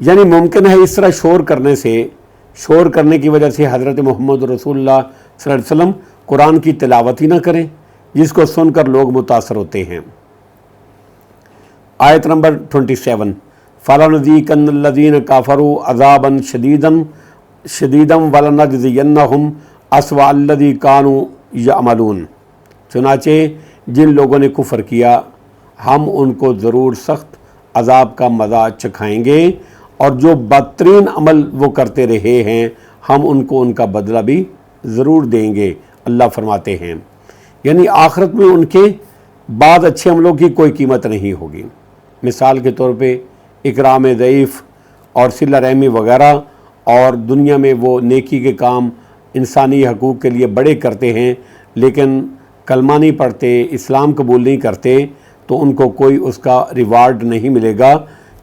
یعنی ممکن ہے اس طرح شور کرنے کی وجہ سے حضرت محمد رسول اللہ صلی اللہ علیہ وسلم قرآن کی تلاوت ہی نہ کریں، جس کو سن کر لوگ متاثر ہوتے ہیں۔ آیت نمبر 27، فَلَنُذِيقَنَّ الَّذِينَ كَفَرُوا عَذَابًا شَدِيدًا وَلَنَجْزِيَنَّهُمْ أَسْوَأَ الَّذِي كَانُوا يَعْمَلُونَ۔ چنانچہ جن لوگوں نے کفر کیا ہم ان کو ضرور سخت عذاب کا مزہ چکھائیں گے، اور جو بدترین عمل وہ کرتے رہے ہیں ہم ان کو ان کا بدلہ بھی ضرور دیں گے، اللہ فرماتے ہیں۔ یعنی آخرت میں ان کے بعد اچھے عملوں کی کوئی قیمت نہیں ہوگی۔ مثال کے طور پہ اکرام ضعیف اور صلہ رحمی وغیرہ، اور دنیا میں وہ نیکی کے کام انسانی حقوق کے لیے بڑے کرتے ہیں، لیکن کلمہ نہیں پڑھتے، اسلام قبول نہیں کرتے، تو ان کو کوئی اس کا ریوارڈ نہیں ملے گا،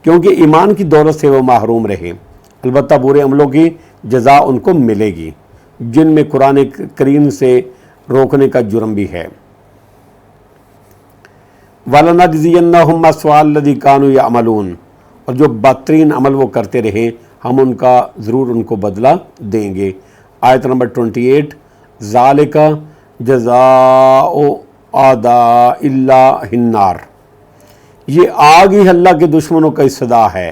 کیونکہ ایمان کی دولت سے وہ محروم رہے۔ البتہ برے عملوں کی جزا ان کو ملے گی، جن میں قرآن کریم سے روکنے کا جرم بھی ہے۔ وَلَنَجْزِيَنَّهُمْ أَسْوَأَ الَّذِي كَانُوا يَعْمَلُونَ، اور جو بدترین عمل وہ کرتے رہے ہم ان کا ضرور ان کو بدلہ دیں گے۔ آیت نمبر 28، ذَلِكَ جَزَاءُ أَعْدَاءِ اللَّهِ النَّارِ، یہ آگ ہی اللہ کے دشمنوں کا سزا ہے۔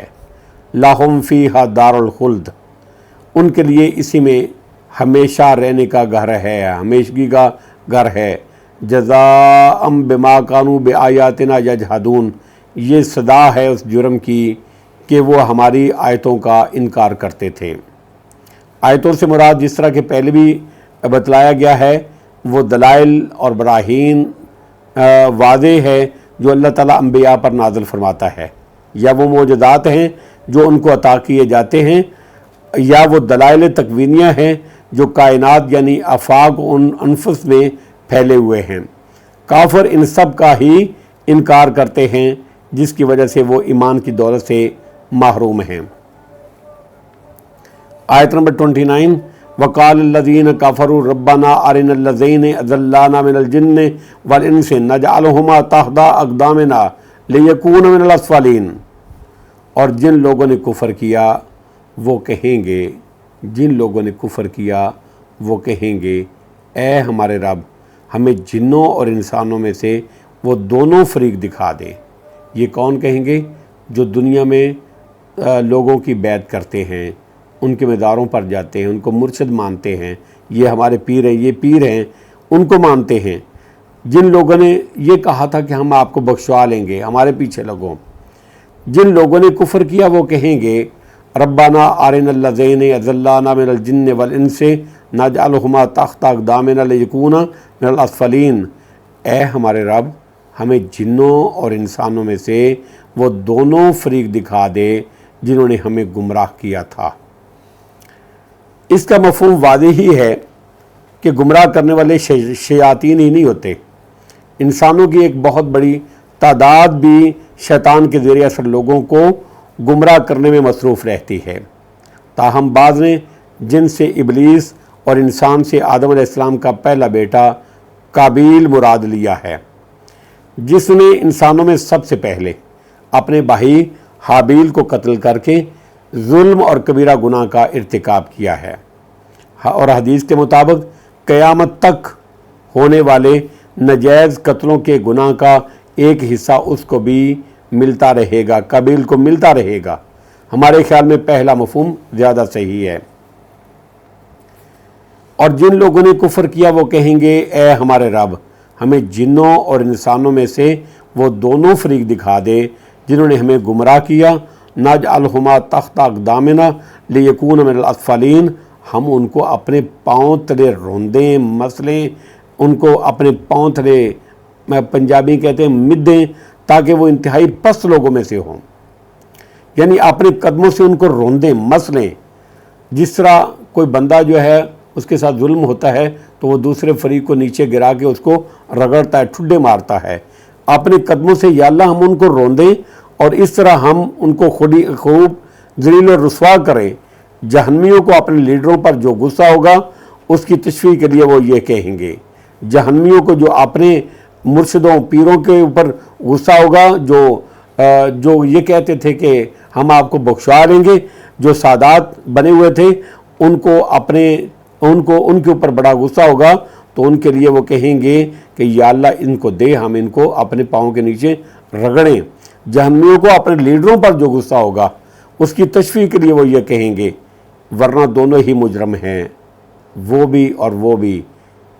لَهُمْ فِيهَا دَارُ الْخُلْدِ، ان کے لیے اسی میں ہمیشہ رہنے کا گھر ہے، ہمیشگی کا گھر ہے۔ جزاء بما كانوا بآیاتنا یجحدون، یہ صدا ہے اس جرم کی کہ وہ ہماری آیتوں کا انکار کرتے تھے۔ آیتوں سے مراد جس طرح کہ پہلے بھی بتلایا گیا ہے وہ دلائل اور براہین واضح ہے جو اللہ تعالیٰ انبیاء پر نازل فرماتا ہے، یا وہ معجزات ہیں جو ان کو عطا کیے جاتے ہیں، یا وہ دلائل تکوینیہ ہیں جو کائنات یعنی آفاق ان انفس میں پھیلے ہوئے ہیں۔ کافر ان سب کا ہی انکار کرتے ہیں، جس کی وجہ سے وہ ایمان کی دولت سے محروم ہیں۔ آیت نمبر 29، وَقَالَ الَّذِينَ كَفَرُوا رَبَّنَا أَرِنَا الَّذَيْنِ أَضَلَّانَا مِنَ الْجِنِّ وَالْإِنسِ نَجْعَلْهُمَا تَحْتَ أَقْدَامِنَا لِيَكُونَ مِنَ الْأَسْفَلِينَ، اور جن لوگوں نے کفر کیا وہ کہیں گے اے ہمارے رب ہمیں جنوں اور انسانوں میں سے وہ دونوں فریق دکھا دیں۔ یہ کون کہیں گے؟ جو دنیا میں لوگوں کی بیعت کرتے ہیں، ان کے مزاروں پر جاتے ہیں، ان کو مرشد مانتے ہیں، یہ ہمارے پیر ہیں، یہ پیر ہیں، ان کو مانتے ہیں۔ جن لوگوں نے یہ کہا تھا کہ ہم آپ کو بخشوا لیں گے، ہمارے پیچھے لگو، جن لوگوں نے کفر کیا وہ کہیں گے ربنا آرنا الذین اضلانا من الجن والانس نجعلہما تحت اقدامنا لیکونا من الاسفلین، اے ہمارے رب ہمیں جنوں اور انسانوں میں سے وہ دونوں فریق دکھا دے جنہوں نے ہمیں گمراہ کیا تھا۔ اس کا مفہوم واضح ہی ہے کہ گمراہ کرنے والے شیاطین ہی نہیں ہوتے، انسانوں کی ایک بہت بڑی تعداد بھی شیطان کے ذریعے اثر لوگوں کو گمراہ کرنے میں مصروف رہتی ہے۔ تاہم بعض نے جن سے ابلیس اور انسان سے آدم علیہ السلام کا پہلا بیٹا قابیل مراد لیا ہے، جس نے انسانوں میں سب سے پہلے اپنے بھائی حابیل کو قتل کر کے ظلم اور کبیرہ گناہ کا ارتکاب کیا ہے، اور حدیث کے مطابق قیامت تک ہونے والے ناجائز قتلوں کے گناہ کا ایک حصہ اس کو بھی ملتا رہے گا، قابیل کو ملتا رہے گا۔ ہمارے خیال میں پہلا مفہوم زیادہ صحیح ہے۔ اور جن لوگوں نے کفر کیا وہ کہیں گے اے ہمارے رب ہمیں جنوں اور انسانوں میں سے وہ دونوں فریق دکھا دے جنہوں نے ہمیں گمراہ کیا، نجعلہما تحت اقدامنا لیکون من الاسفلین، ہم ان کو اپنے پاؤں تلے روندیں، مسلیں، ان کو اپنے پاؤں تلے پنجابی کہتے ہیں مدیں، تاکہ وہ انتہائی پست لوگوں میں سے ہوں، یعنی اپنے قدموں سے ان کو روندیں، مسلیں۔ جس طرح کوئی بندہ جو ہے اس کے ساتھ ظلم ہوتا ہے تو وہ دوسرے فریق کو نیچے گرا کے اس کو رگڑتا ہے، ٹھڈے مارتا ہے، اپنے قدموں سے یا اللہ ہم ان کو روندیں اور اس طرح ہم ان کو خوب ذلیل و رسوا کریں۔ جہنمیوں کو اپنے لیڈروں پر جو غصہ ہوگا اس کی تشفیع کے لیے وہ یہ کہیں گے، جہنمیوں کو جو اپنے مرشدوں پیروں کے اوپر غصہ ہوگا، جو جو یہ کہتے تھے کہ ہم آپ کو بخشوا دیں گے، جو سادات بنے ہوئے تھے ان کو ان کے اوپر بڑا غصہ ہوگا، تو ان کے لیے وہ کہیں گے کہ یا اللہ ان کو دے، ہم ان کو اپنے پاؤں کے نیچے رگڑیں۔ جہنمیوں کو اپنے لیڈروں پر جو غصہ ہوگا اس کی تشفیع کے لیے وہ یہ کہیں گے، ورنہ دونوں ہی مجرم ہیں، وہ بھی اور وہ بھی،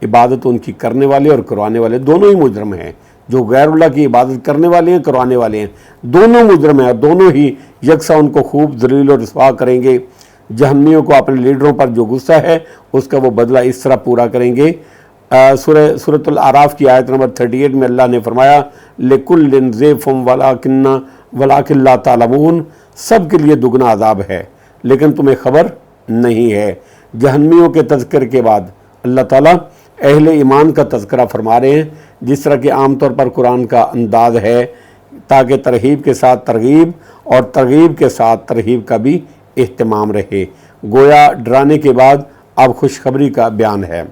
عبادت ان کی کرنے والے اور کروانے والے دونوں ہی مجرم ہیں۔ جو غیر اللہ کی عبادت کرنے والے ہیں، کروانے والے ہیں، دونوں مجرم ہیں، اور دونوں ہی یکساں ان کو خوب ذلیل و رسوا کریں گے۔ جہنمیوں کو اپنے لیڈروں پر جو غصہ ہے اس کا وہ بدلہ اس طرح پورا کریں گے۔ سورۃ الاعراف کی آیت نمبر 38 میں اللہ نے فرمایا لِكُلٍّ ضِعْفٌ وَلَٰكِن لَا تَعْلَمُونَ، سب کے لیے دگنا عذاب ہے لیکن تمہیں خبر نہیں ہے۔ جہنمیوں کے تذکر کے بعد اللہ تعالیٰ اہل ایمان کا تذکرہ فرما رہے ہیں، جس طرح کہ عام طور پر قرآن کا انداز ہے، تاکہ ترغیب کے ساتھ ترغیب اور ترغیب کے ساتھ ترغیب کا بھی اہتمام رہے۔ گویا ڈرانے کے بعد اب خوشخبری کا بیان ہے۔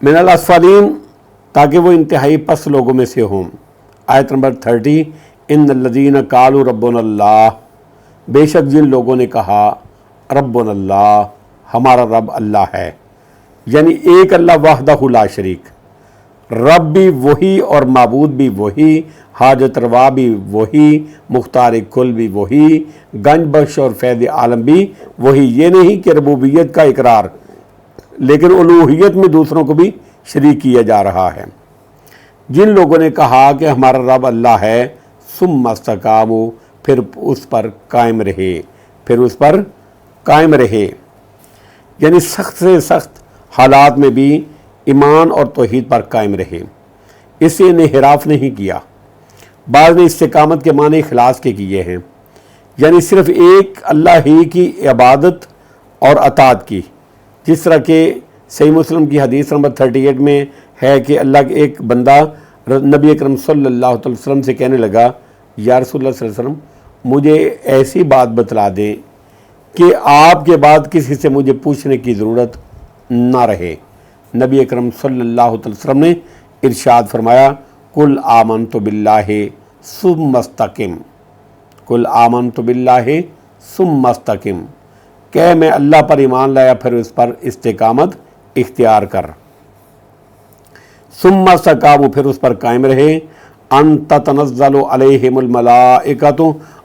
من الاسفلین، تاکہ وہ انتہائی پس لوگوں میں سے ہوں۔ آیت نمبر 30، ان الذین قالوا ربنا اللہ، بے شک جن لوگوں نے کہا ربنا اللہ، ہمارا رب اللہ ہے، یعنی ایک اللہ وحدہ لا شریک، رب بھی وہی اور معبود بھی وہی، حاجت روا بھی وہی، مختار کل بھی وہی، گنج بخش اور فیض عالم بھی وہی۔ یہ نہیں کہ ربوبیت کا اقرار لیکن الوہیت میں دوسروں کو بھی شریک کیا جا رہا ہے۔ جن لوگوں نے کہا کہ ہمارا رب اللہ ہے، ثم استقاموا، پھر اس پر قائم رہے، یعنی سخت سے سخت حالات میں بھی ایمان اور توحید پر قائم رہے، اس سے انحراف نہیں کیا۔ بعض نے استقامت کے معنی اخلاص کے کیے ہیں، یعنی صرف ایک اللہ ہی کی عبادت اور اطاعت کی، جس طرح کہ صحیح مسلم کی حدیث نمبر 38 میں ہے کہ اللہ کے ایک بندہ نبی اکرم صلی اللہ علیہ وسلم سے کہنے لگا، یا رسول اللہ صلی اللہ علیہ وسلم مجھے ایسی بات بتلا دیں کہ آپ کے بعد کسی سے مجھے پوچھنے کی ضرورت نہ رہے۔ نبی اکرم صلی اللہ علیہ وسلم نے ارشاد فرمایا، قل آمنت باللہ ثم استقم، قل آمنت باللہ ثم استقم، کہ میں اللہ پر ایمان لایا پھر اس پر استقامت اختیار کر۔ ثم استقاموا، پھر اس پر قائم رہے۔ ان تتنزل علیہم الملائکۃ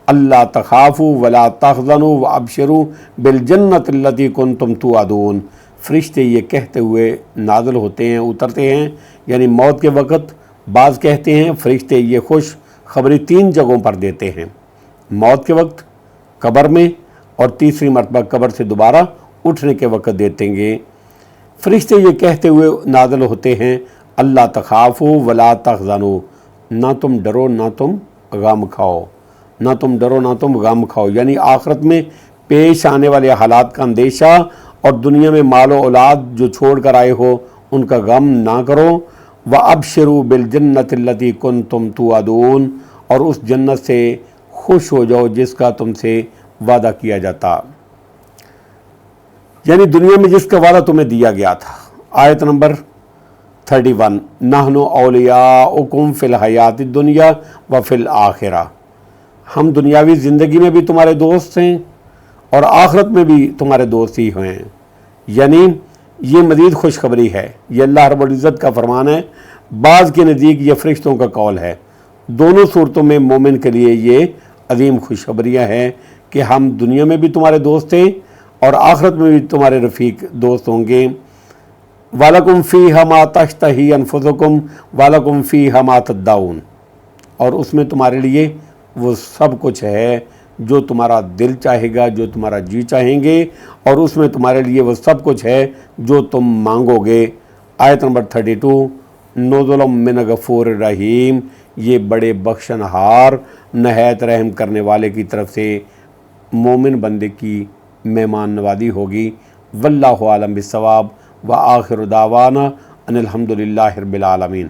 اللہ تخافوا ولا تحزنوا وابشروا بالجنۃ التی کنتم توعدون، فرشتے یہ کہتے ہوئے نازل ہوتے ہیں، اترتے ہیں، یعنی موت کے وقت۔ بعض کہتے ہیں فرشتے یہ خوش خبری 3 جگہوں پر دیتے ہیں، موت کے وقت، قبر میں، اور تیسری مرتبہ قبر سے دوبارہ اٹھنے کے وقت دیتے گے۔ فرشتے یہ کہتے ہوئے نازل ہوتے ہیں، اللہ تخافوا ولا تحزنوا، نہ تم ڈرو نہ تم غم کھاؤ، نہ تم ڈرو نہ تم غم کھاؤ، یعنی آخرت میں پیش آنے والے حالات کا اندیشہ اور دنیا میں مال و اولاد جو چھوڑ کر آئے ہو ان کا غم نہ کرو۔ وَأَبْشِرُوا بِالْجَنَّةِ الَّتِي كُنْتُمْ تُوعَدُونَ، اور اس جنت سے خوش ہو جاؤ جس کا تم سے وعدہ کیا جاتا، یعنی دنیا میں جس کا وعدہ تمہیں دیا گیا تھا۔ آیت نمبر 31، نحن اولیاؤکم فی الحیات الدنیا وفی الآخرہ، ہم دنیاوی زندگی میں بھی تمہارے دوست ہیں اور آخرت میں بھی تمہارے دوست ہی ہیں، یعنی یہ مزید خوشخبری ہے۔ یہ اللہ رب العزت کا فرمان ہے، بعض کے نزدیک یہ فرشتوں کا قول ہے۔ دونوں صورتوں میں مومن کے لیے یہ عظیم خوشخبریاں ہیں کہ ہم دنیا میں بھی تمہارے دوست ہیں اور آخرت میں بھی تمہارے رفیق دوست ہوں گے۔ وَلَكُمْ فِيهَا مَا تَشْتَهِي أَنفُسُكُمْ وَلَكُمْ فِيهَا مَا تَدَّعُونَ، اور اس میں تمہارے لیے وہ سب کچھ ہے جو تمہارا دل چاہے گا، جو تمہارا جی چاہیں گے، اور اس میں تمہارے لیے وہ سب کچھ ہے جو تم مانگو گے۔ آیت نمبر 32، نزل من غفور الرحیم، یہ بڑے بخشنہار نہایت رحم کرنے والے کی طرف سے مومن بندے کی مہمان نوازی ہوگی۔ واللہ عالم بالصواب، وآخر دعوانا ان الحمد للہ رب العالمین۔